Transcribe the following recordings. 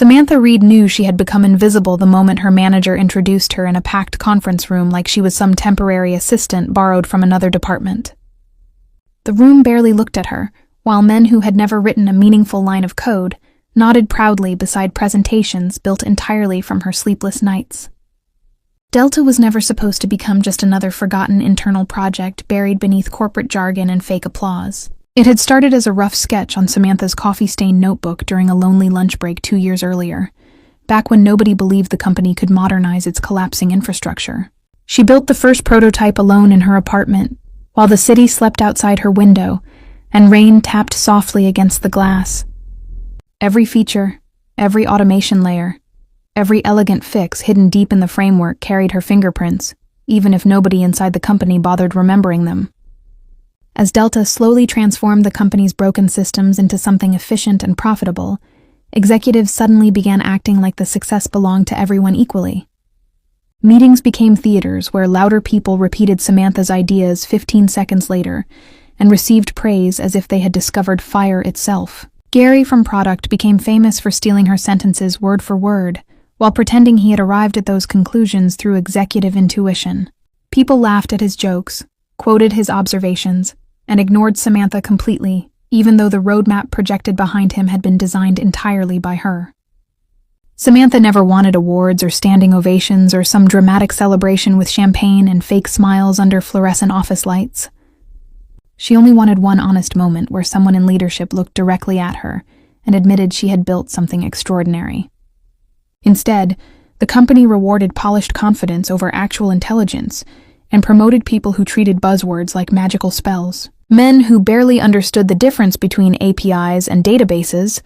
Samantha Reed knew she had become invisible the moment her manager introduced her in a packed conference room like she was some temporary assistant borrowed from another department. The room barely looked at her, while men who had never written a meaningful line of code nodded proudly beside presentations built entirely from her sleepless nights. Delta was never supposed to become just another forgotten internal project buried beneath corporate jargon and fake applause. It had started as a rough sketch on Samantha's coffee-stained notebook during a lonely lunch break 2 years earlier, back when nobody believed the company could modernize its collapsing infrastructure. She built the first prototype alone in her apartment, while the city slept outside her window and rain tapped softly against the glass. Every feature, every automation layer, every elegant fix hidden deep in the framework carried her fingerprints, even if nobody inside the company bothered remembering them. As Delta slowly transformed the company's broken systems into something efficient and profitable, executives suddenly began acting like the success belonged to everyone equally. Meetings became theaters where louder people repeated Samantha's ideas 15 seconds later and received praise as if they had discovered fire itself. Gary from Product became famous for stealing her sentences word for word, while pretending he had arrived at those conclusions through executive intuition. People laughed at his jokes, quoted his observations, and ignored Samantha completely, even though the roadmap projected behind him had been designed entirely by her. Samantha never wanted awards or standing ovations or some dramatic celebration with champagne and fake smiles under fluorescent office lights. She only wanted one honest moment where someone in leadership looked directly at her and admitted she had built something extraordinary. Instead, the company rewarded polished confidence over actual intelligence and promoted people who treated buzzwords like magical spells. Men who barely understood the difference between APIs and databases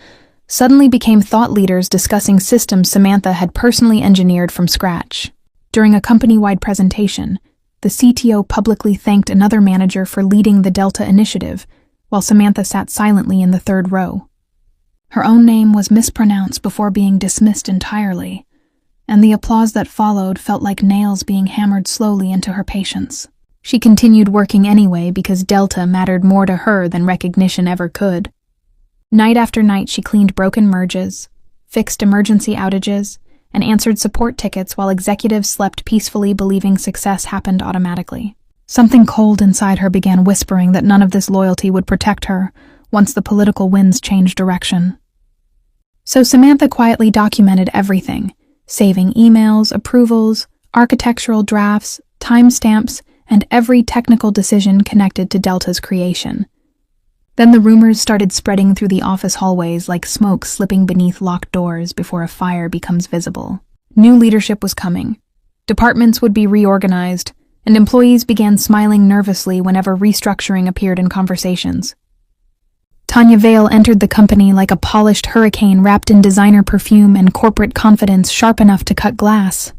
suddenly became thought leaders discussing systems Samantha had personally engineered from scratch. During a company-wide presentation, the CTO publicly thanked another manager for leading the Delta initiative, while Samantha sat silently in the third row. Her own name was mispronounced before being dismissed entirely, and the applause that followed felt like nails being hammered slowly into her patience. She continued working anyway because Delta mattered more to her than recognition ever could. Night after night she cleaned broken merges, fixed emergency outages, and answered support tickets while executives slept peacefully believing success happened automatically. Something cold inside her began whispering that none of this loyalty would protect her once the political winds changed direction. So Samantha quietly documented everything, saving emails, approvals, architectural drafts, timestamps, and every technical decision connected to Delta's creation. Then the rumors started spreading through the office hallways like smoke slipping beneath locked doors before a fire becomes visible. New leadership was coming. Departments would be reorganized, and employees began smiling nervously whenever restructuring appeared in conversations. Tanya Vale entered the company like a polished hurricane wrapped in designer perfume and corporate confidence sharp enough to cut glass.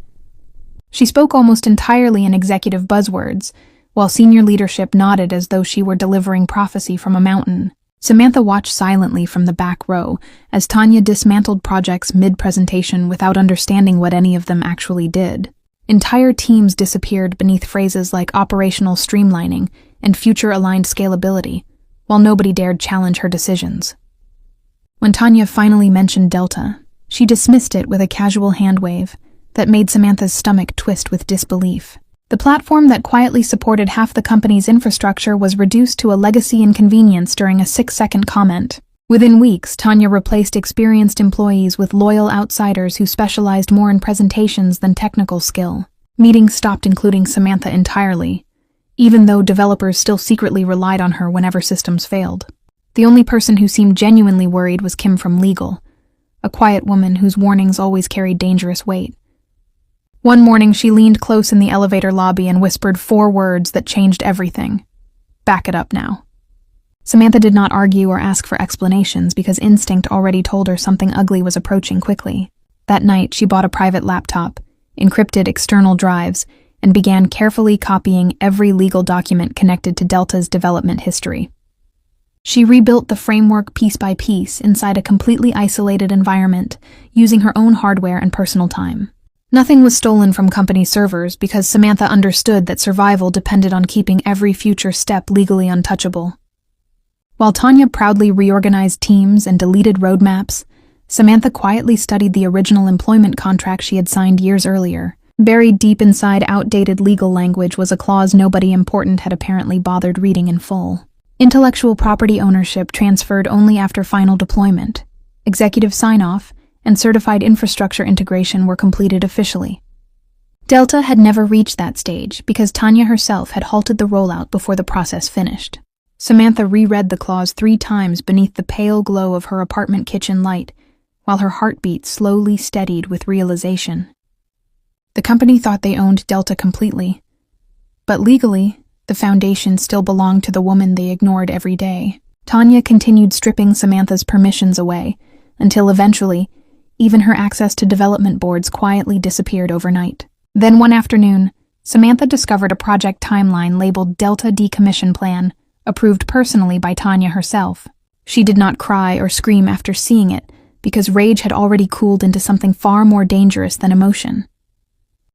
She spoke almost entirely in executive buzzwords, while senior leadership nodded as though she were delivering prophecy from a mountain. Samantha watched silently from the back row as Tanya dismantled projects mid-presentation without understanding what any of them actually did. Entire teams disappeared beneath phrases like operational streamlining and future-aligned scalability, while nobody dared challenge her decisions. When Tanya finally mentioned Delta, she dismissed it with a casual hand wave that made Samantha's stomach twist with disbelief. The platform that quietly supported half the company's infrastructure was reduced to a legacy inconvenience during a 6-second comment. Within weeks, Tanya replaced experienced employees with loyal outsiders who specialized more in presentations than technical skill. Meetings stopped including Samantha entirely, even though developers still secretly relied on her whenever systems failed. The only person who seemed genuinely worried was Kim from Legal, a quiet woman whose warnings always carried dangerous weight. One morning, she leaned close in the elevator lobby and whispered 4 words that changed everything. "Back it up now." Samantha did not argue or ask for explanations because instinct already told her something ugly was approaching quickly. That night, she bought a private laptop, encrypted external drives, and began carefully copying every legal document connected to Delta's development history. She rebuilt the framework piece by piece inside a completely isolated environment, using her own hardware and personal time. Nothing was stolen from company servers because Samantha understood that survival depended on keeping every future step legally untouchable. While Tanya proudly reorganized teams and deleted roadmaps, Samantha quietly studied the original employment contract she had signed years earlier. Buried deep inside outdated legal language was a clause nobody important had apparently bothered reading in full. Intellectual property ownership transferred only after final deployment. Executive sign-off and certified infrastructure integration were completed officially. Delta had never reached that stage because Tanya herself had halted the rollout before the process finished. Samantha reread the clause 3 times beneath the pale glow of her apartment kitchen light, while her heartbeat slowly steadied with realization. The company thought they owned Delta completely, but legally, the foundation still belonged to the woman they ignored every day. Tanya continued stripping Samantha's permissions away, until eventually, even her access to development boards quietly disappeared overnight. Then one afternoon, Samantha discovered a project timeline labeled Delta Decommission Plan, approved personally by Tanya herself. She did not cry or scream after seeing it, because rage had already cooled into something far more dangerous than emotion.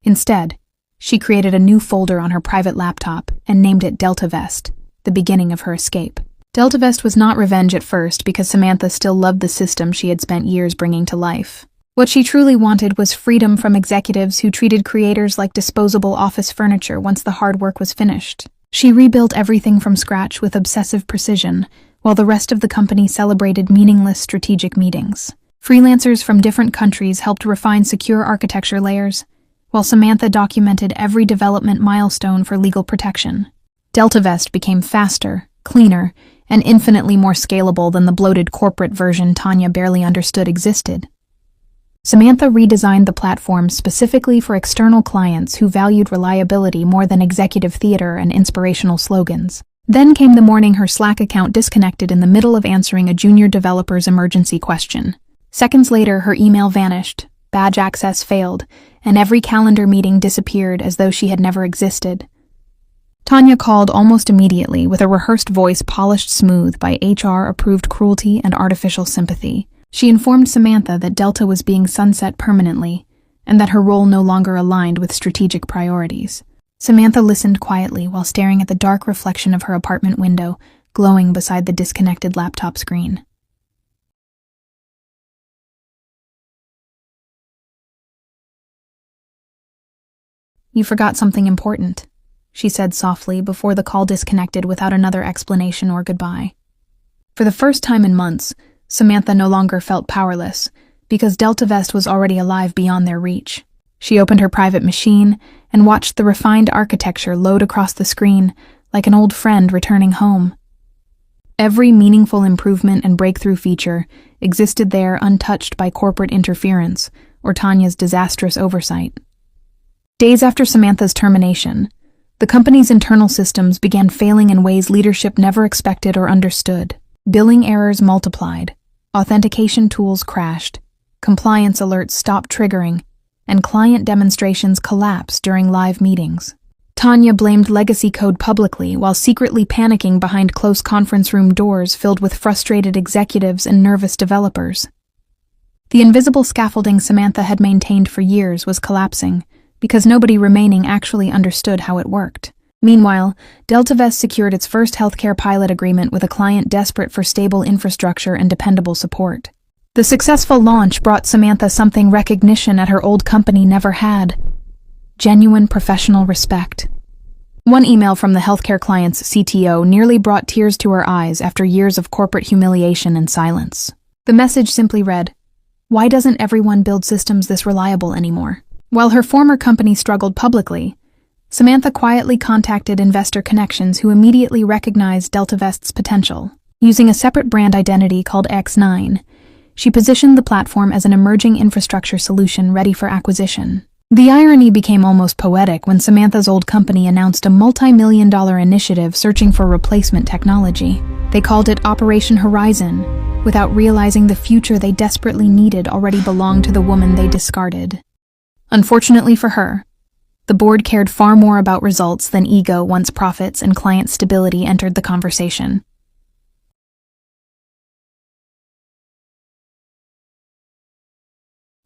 Instead, she created a new folder on her private laptop and named it DeltaVest, the beginning of her escape. DeltaVest was not revenge at first because Samantha still loved the system she had spent years bringing to life. What she truly wanted was freedom from executives who treated creators like disposable office furniture once the hard work was finished. She rebuilt everything from scratch with obsessive precision, while the rest of the company celebrated meaningless strategic meetings. Freelancers from different countries helped refine secure architecture layers, while Samantha documented every development milestone for legal protection. DeltaVest became faster, cleaner, and infinitely more scalable than the bloated corporate version Tanya barely understood existed. Samantha redesigned the platform specifically for external clients who valued reliability more than executive theater and inspirational slogans. Then came the morning her Slack account disconnected in the middle of answering a junior developer's emergency question. Seconds later, her email vanished, badge access failed, and every calendar meeting disappeared as though she had never existed. Tanya called almost immediately with a rehearsed voice polished smooth by HR-approved cruelty and artificial sympathy. She informed Samantha that Delta was being sunset permanently, and that her role no longer aligned with strategic priorities. Samantha listened quietly while staring at the dark reflection of her apartment window, glowing beside the disconnected laptop screen. "You forgot something important," she said softly before the call disconnected without another explanation or goodbye. For the first time in months, Samantha no longer felt powerless, because DeltaVest was already alive beyond their reach. She opened her private machine and watched the refined architecture load across the screen like an old friend returning home. Every meaningful improvement and breakthrough feature existed there untouched by corporate interference or Tanya's disastrous oversight. Days after Samantha's termination, the company's internal systems began failing in ways leadership never expected or understood. Billing errors multiplied, authentication tools crashed, compliance alerts stopped triggering, and client demonstrations collapsed during live meetings. Tanya blamed legacy code publicly while secretly panicking behind close conference room doors filled with frustrated executives and nervous developers. The invisible scaffolding Samantha had maintained for years was collapsing, because nobody remaining actually understood how it worked. Meanwhile, DeltaVest secured its first healthcare pilot agreement with a client desperate for stable infrastructure and dependable support. The successful launch brought Samantha something recognition at her old company never had: genuine professional respect. One email from the healthcare client's CTO nearly brought tears to her eyes after years of corporate humiliation and silence. The message simply read, "Why doesn't everyone build systems this reliable anymore?" While her former company struggled publicly, Samantha quietly contacted investor connections who immediately recognized DeltaVest's potential. Using a separate brand identity called X9, she positioned the platform as an emerging infrastructure solution ready for acquisition. The irony became almost poetic when Samantha's old company announced a multi-million-dollar initiative searching for replacement technology. They called it Operation Horizon, without realizing the future they desperately needed already belonged to the woman they discarded. Unfortunately for her, the board cared far more about results than ego once profits and client stability entered the conversation.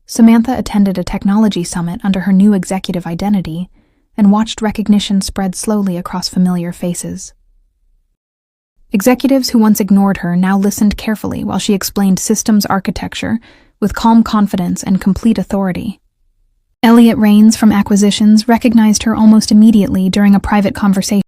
Samantha attended a technology summit under her new executive identity and watched recognition spread slowly across familiar faces. Executives who once ignored her now listened carefully while she explained systems architecture with calm confidence and complete authority. Elliot Rains from Acquisitions recognized her almost immediately during a private conversation.